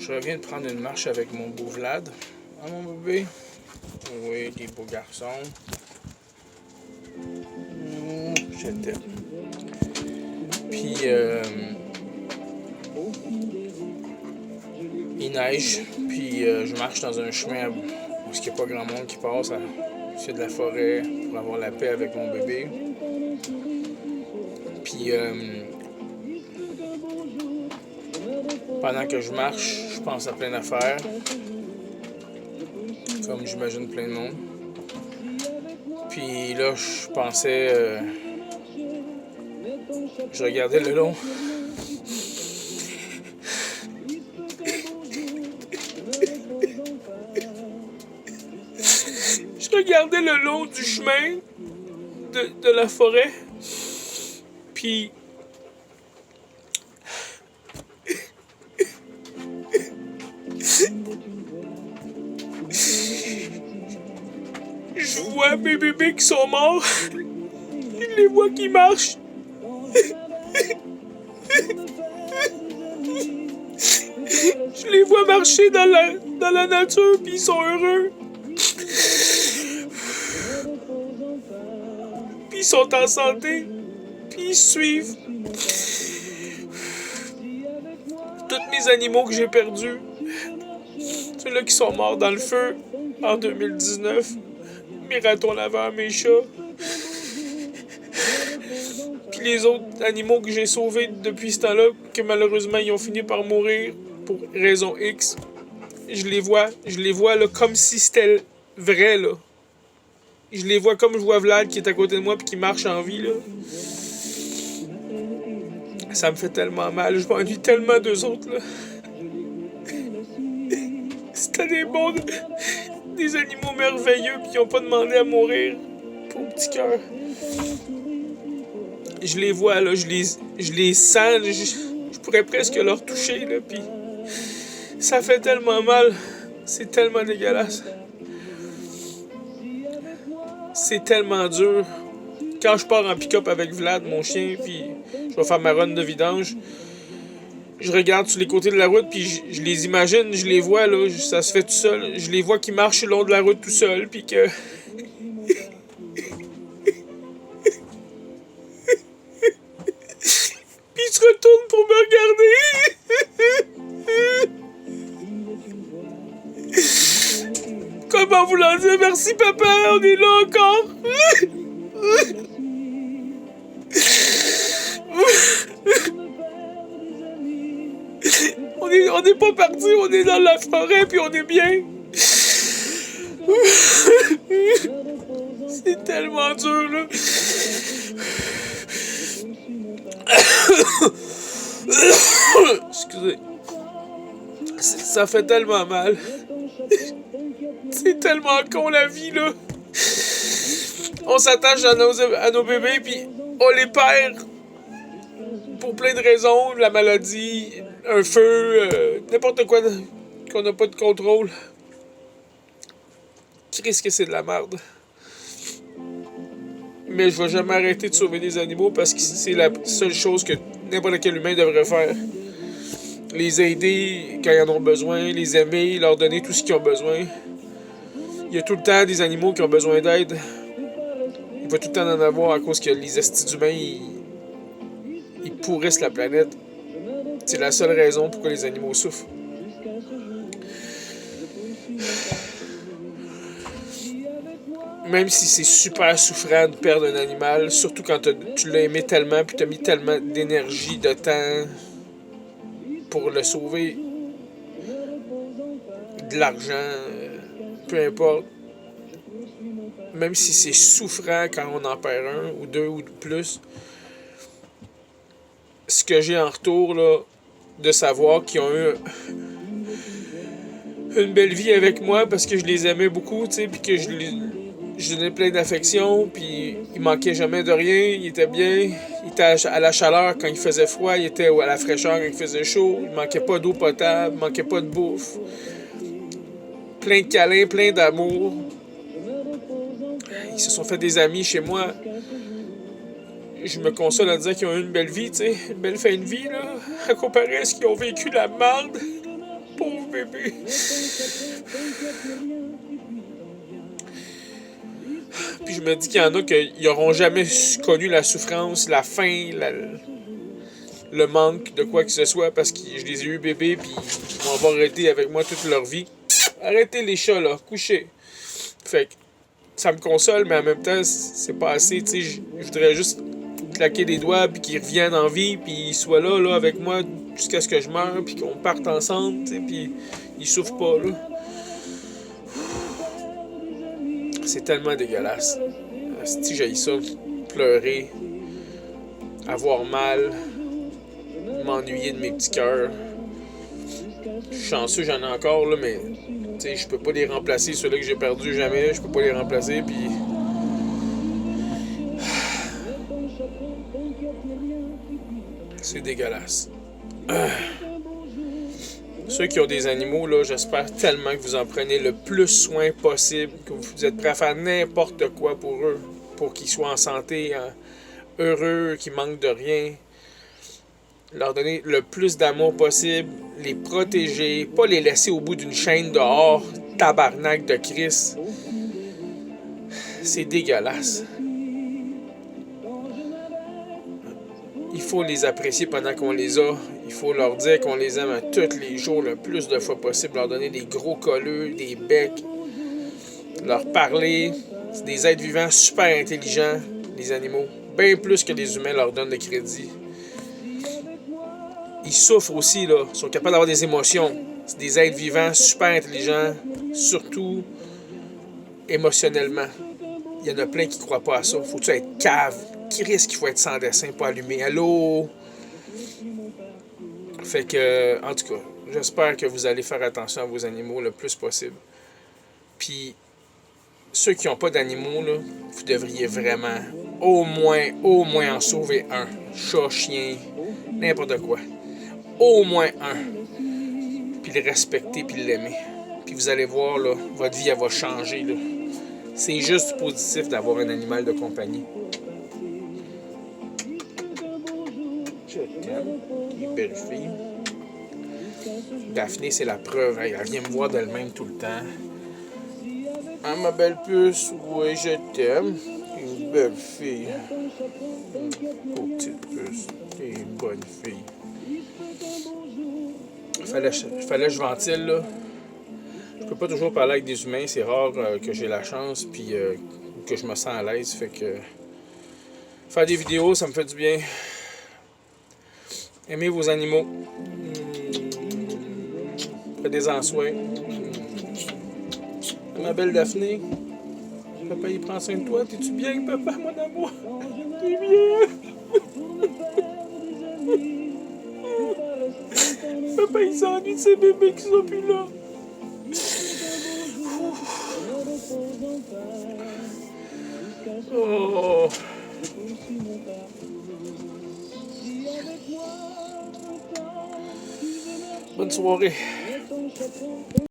Je reviens de prendre une marche avec mon beau Vlad. Ah, mon bébé? Oui, des beaux garçons. Je t'aime. Puis, il neige. Puis, je marche dans un chemin où il n'y a pas grand monde qui passe. C'est de la forêt pour avoir la paix avec mon bébé. Puis, pendant que je marche, je pense à plein d'affaires. Comme j'imagine plein de monde. Puis là, je pensais... je regardais le long. Je regardais le long du chemin de la forêt. Puis... je vois mes bébés qui sont morts. Je les vois qui marchent. Je les vois marcher dans la nature, puis ils sont heureux. Puis ils sont en santé. Puis ils suivent. Tous mes animaux que j'ai perdus. Ceux-là qui sont morts dans le feu en 2019. Mes ratons laveurs, mes chats. Puis les autres animaux que j'ai sauvés depuis ce temps-là, que malheureusement ils ont fini par mourir pour raison X. Je les vois là, comme si c'était vrai, là. Je les vois comme je vois Vlad qui est à côté de moi puis qui marche en vie, là. Ça me fait tellement mal. Je m'ennuie tellement d'eux autres, là. C'était des animaux merveilleux puis ils ont pas demandé à mourir. Pauvre petit cœur. Je les vois, là, je les sens, je pourrais presque leur toucher, là, puis ça fait tellement mal. C'est tellement dégueulasse. C'est tellement dur. Quand je pars en pick-up avec Vlad, mon chien, puis je vais faire ma run de vidange, je regarde sur les côtés de la route, puis je les imagine, je les vois, là, ça se fait tout seul. Je les vois qui marchent le long de la route tout seul, puis que... puis ils se retournent pour me regarder. Comment vouloir dire merci papa, on est là encore. On n'est pas parti, on est dans la forêt puis on est bien. C'est tellement dur, là. Excusez. Ça fait tellement mal. C'est tellement con la vie, là. On s'attache à nos bébés puis on les perd pour plein de raisons. La maladie, un feu, n'importe quoi qu'on n'a pas de contrôle. Qu'est-ce que c'est de la merde. Mais je vais jamais arrêter de sauver des animaux parce que c'est la seule chose que n'importe quel humain devrait faire. Les aider quand ils en ont besoin, les aimer, leur donner tout ce qu'ils ont besoin. Il y a tout le temps des animaux qui ont besoin d'aide. Il va tout le temps en avoir à cause que les estis d'humains, ils pourrissent la planète. C'est la seule raison pourquoi les animaux souffrent. Même si c'est super souffrant de perdre un animal, surtout quand tu l'as aimé tellement puis tu as mis tellement d'énergie, de temps pour le sauver, de l'argent, peu importe. Même si c'est souffrant quand on en perd un ou deux ou plus, ce que j'ai en retour, là, de savoir qu'ils ont eu une belle vie avec moi parce que je les aimais beaucoup, tu sais, puis que je donnais plein d'affection, puis il manquait jamais de rien, il était bien, il était à la chaleur quand il faisait froid, il était à la fraîcheur quand il faisait chaud, il manquait pas d'eau potable, il manquait pas de bouffe. Plein de câlins, plein d'amour. Ils se sont fait des amis chez moi. Je me console en disant qu'ils ont eu une belle vie, tu sais, une belle fin de vie, là, à comparer à ce qu'ils ont vécu la merde. Pauvre bébé. Puis je me dis qu'il y en a qui n'auront jamais connu la souffrance, la faim, le manque de quoi que ce soit parce que je les ai eu bébés puis ils vont avoir été avec moi toute leur vie. Arrêtez les chats là, couchez. Fait que ça me console, mais en même temps, c'est pas assez, tu sais, je voudrais juste claquer des doigts puis qu'ils reviennent en vie puis ils soient là avec moi jusqu'à ce que je meure puis qu'on parte ensemble, tu sais, puis ils souffrent pas là. C'est tellement dégueulasse. Si j'ai ça, pleurer, avoir mal, m'ennuyer de mes petits cœurs. Je suis chanceux, j'en ai encore, là, mais je peux pas les remplacer, ceux-là que j'ai perdus jamais, je peux pas les remplacer, puis... C'est dégueulasse. Ceux qui ont des animaux, là, j'espère tellement que vous en prenez le plus soin possible, que vous êtes prêts à faire n'importe quoi pour eux, pour qu'ils soient en santé, heureux, qu'ils manquent de rien. Leur donner le plus d'amour possible, les protéger, pas les laisser au bout d'une chaîne dehors, tabarnak de Christ. C'est dégueulasse. Il faut les apprécier pendant qu'on les a. Il faut leur dire qu'on les aime à tous les jours, le plus de fois possible. Leur donner des gros colleux, des becs. Leur parler. C'est des êtres vivants super intelligents, les animaux. Bien plus que les humains leur donnent de crédit. Ils souffrent aussi, là. Ils sont capables d'avoir des émotions. C'est des êtres vivants super intelligents, surtout émotionnellement. Il y en a plein qui ne croient pas à ça. Faut-tu être cave? Qui risque qu'il faut être sans dessin, pas allumé? Allô? Fait que, en tout cas, j'espère que vous allez faire attention à vos animaux le plus possible. Puis, ceux qui n'ont pas d'animaux, là, vous devriez vraiment au moins en sauver un. Chat, chien, n'importe quoi. Au moins un. Puis le respecter, puis l'aimer. Puis vous allez voir, là, votre vie, elle va changer, là. C'est juste positif d'avoir un animal de compagnie. Je t'aime, les belles filles. Daphné, c'est la preuve. Elle vient me voir d'elle-même tout le temps. Ah, ma belle puce, oui, je t'aime. Une belle fille. Oh, petite puce. T'es une bonne fille. Fallait que je ventile, là. Je peux pas toujours parler avec des humains. C'est rare que j'ai la chance, puis que je me sens à l'aise. Fait que faire des vidéos, ça me fait du bien. Aimez vos animaux. Faites-en soin. Ma belle Daphné. Papa, il prend soin de toi. T'es-tu bien, papa, mon amour? T'es bien? Papa, il s'ennuie de ses bébés qui sont plus là. Oh. Bonne soirée.